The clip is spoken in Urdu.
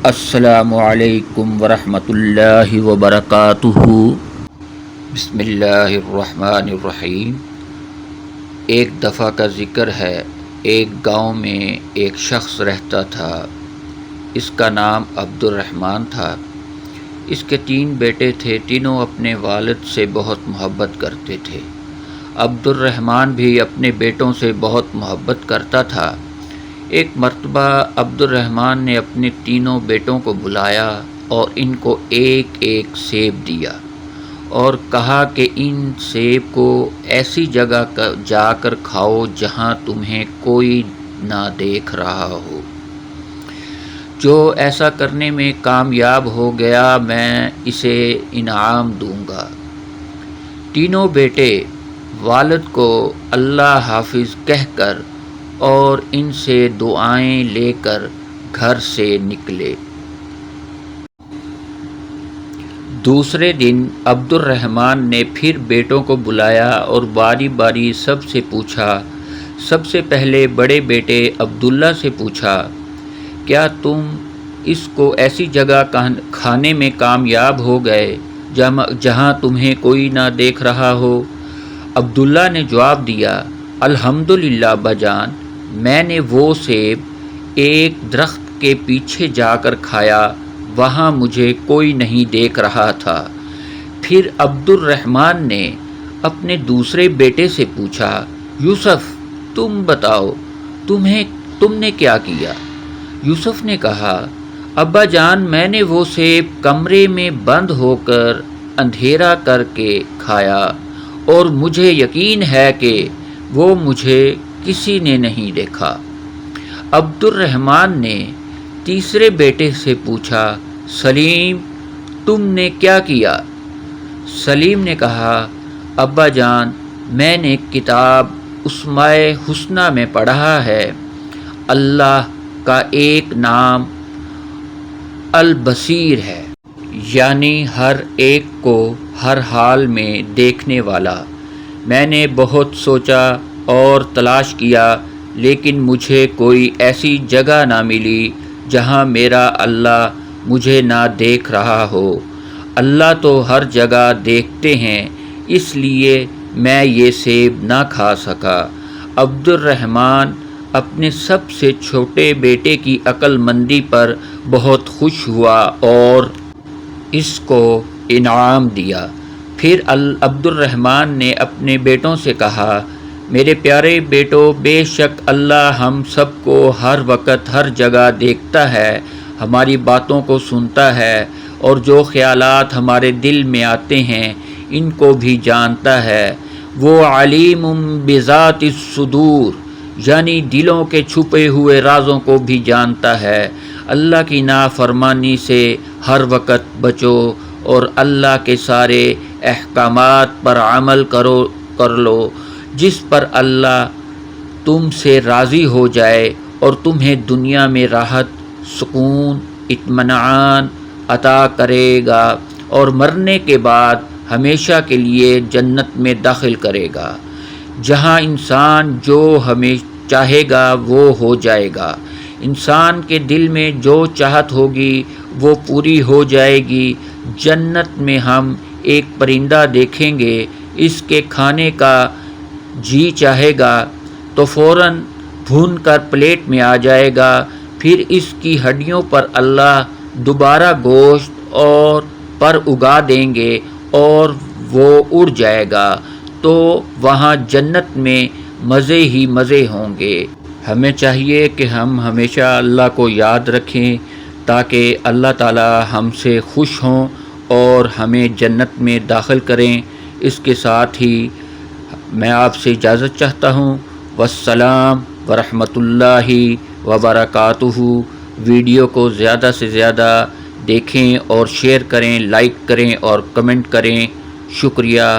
السلام علیکم ورحمۃ اللہ وبرکاتہ۔ بسم اللہ الرحمن الرحیم۔ ایک دفعہ کا ذکر ہے، ایک گاؤں میں ایک شخص رہتا تھا۔ اس کا نام عبد الرحمن تھا۔ اس کے 3 بیٹے تھے، تینوں اپنے والد سے بہت محبت کرتے تھے۔ عبد الرحمن بھی اپنے بیٹوں سے بہت محبت کرتا تھا۔ ایک مرتبہ عبد الرحمن نے اپنے تینوں بیٹوں کو بلایا اور ان کو ایک ایک سیب دیا اور کہا کہ ان سیب کو ایسی جگہ جا کر کھاؤ جہاں تمہیں کوئی نہ دیکھ رہا ہو۔ جو ایسا کرنے میں کامیاب ہو گیا میں اسے انعام دوں گا۔ تینوں بیٹے والد کو اللہ حافظ کہہ کر اور ان سے دعائیں لے کر گھر سے نکلے۔ دوسرے دن عبد الرحمن نے پھر بیٹوں کو بلایا اور باری باری سب سے پوچھا۔ سب سے پہلے بڑے بیٹے عبداللہ سے پوچھا، کیا تم اس کو ایسی جگہ کھانے میں کامیاب ہو گئے جہاں تمہیں کوئی نہ دیکھ رہا ہو؟ عبداللہ نے جواب دیا، الحمدللہ باجان، میں نے وہ سیب ایک درخت کے پیچھے جا کر کھایا، وہاں مجھے کوئی نہیں دیکھ رہا تھا۔ پھر عبد الرحمن نے اپنے دوسرے بیٹے سے پوچھا، یوسف تم بتاؤ تم نے کیا کیا؟ یوسف نے کہا، ابا جان، میں نے وہ سیب کمرے میں بند ہو کر اندھیرا کر کے کھایا اور مجھے یقین ہے کہ وہ مجھے کسی نے نہیں دیکھا۔ عبد الرحمن نے تیسرے بیٹے سے پوچھا، سلیم تم نے کیا کیا؟ سلیم نے کہا، ابا جان، میں نے کتاب اسماء الحسنی میں پڑھا ہے، اللہ کا ایک نام البصیر ہے، یعنی ہر ایک کو ہر حال میں دیکھنے والا۔ میں نے بہت سوچا اور تلاش کیا، لیکن مجھے کوئی ایسی جگہ نہ ملی جہاں میرا اللہ مجھے نہ دیکھ رہا ہو۔ اللہ تو ہر جگہ دیکھتے ہیں، اس لیے میں یہ سیب نہ کھا سکا۔ عبد الرحمن اپنے سب سے چھوٹے بیٹے کی عقل مندی پر بہت خوش ہوا اور اس کو انعام دیا۔ پھر عبد الرحمن نے اپنے بیٹوں سے کہا، میرے پیارے بیٹو، بے شک اللہ ہم سب کو ہر وقت ہر جگہ دیکھتا ہے، ہماری باتوں کو سنتا ہے اور جو خیالات ہمارے دل میں آتے ہیں ان کو بھی جانتا ہے۔ وہ علیم بذات الصدور، یعنی دلوں کے چھپے ہوئے رازوں کو بھی جانتا ہے۔ اللہ کی نافرمانی سے ہر وقت بچو اور اللہ کے سارے احکامات پر عمل کر لو، جس پر اللہ تم سے راضی ہو جائے اور تمہیں دنیا میں راحت، سکون، اطمینان عطا کرے گا اور مرنے کے بعد ہمیشہ کے لیے جنت میں داخل کرے گا، جہاں انسان جو چاہے گا وہ ہو جائے گا۔ انسان کے دل میں جو چاہت ہوگی وہ پوری ہو جائے گی۔ جنت میں ہم ایک پرندہ دیکھیں گے، اس کے کھانے کا جی چاہے گا تو فوراً بھون کر پلیٹ میں آ جائے گا، پھر اس کی ہڈیوں پر اللہ دوبارہ گوشت اور پر اگا دیں گے اور وہ اڑ جائے گا، تو وہاں جنت میں مزے ہی مزے ہوں گے۔ ہمیں چاہیے کہ ہم ہمیشہ اللہ کو یاد رکھیں تاکہ اللہ تعالی ہم سے خوش ہوں اور ہمیں جنت میں داخل کریں۔ اس کے ساتھ ہی میں آپ سے اجازت چاہتا ہوں۔ والسلام ورحمۃ اللہ وبرکاتہ۔ ویڈیو کو زیادہ سے زیادہ دیکھیں اور شیئر کریں، لائک کریں اور کمنٹ کریں۔ شکریہ۔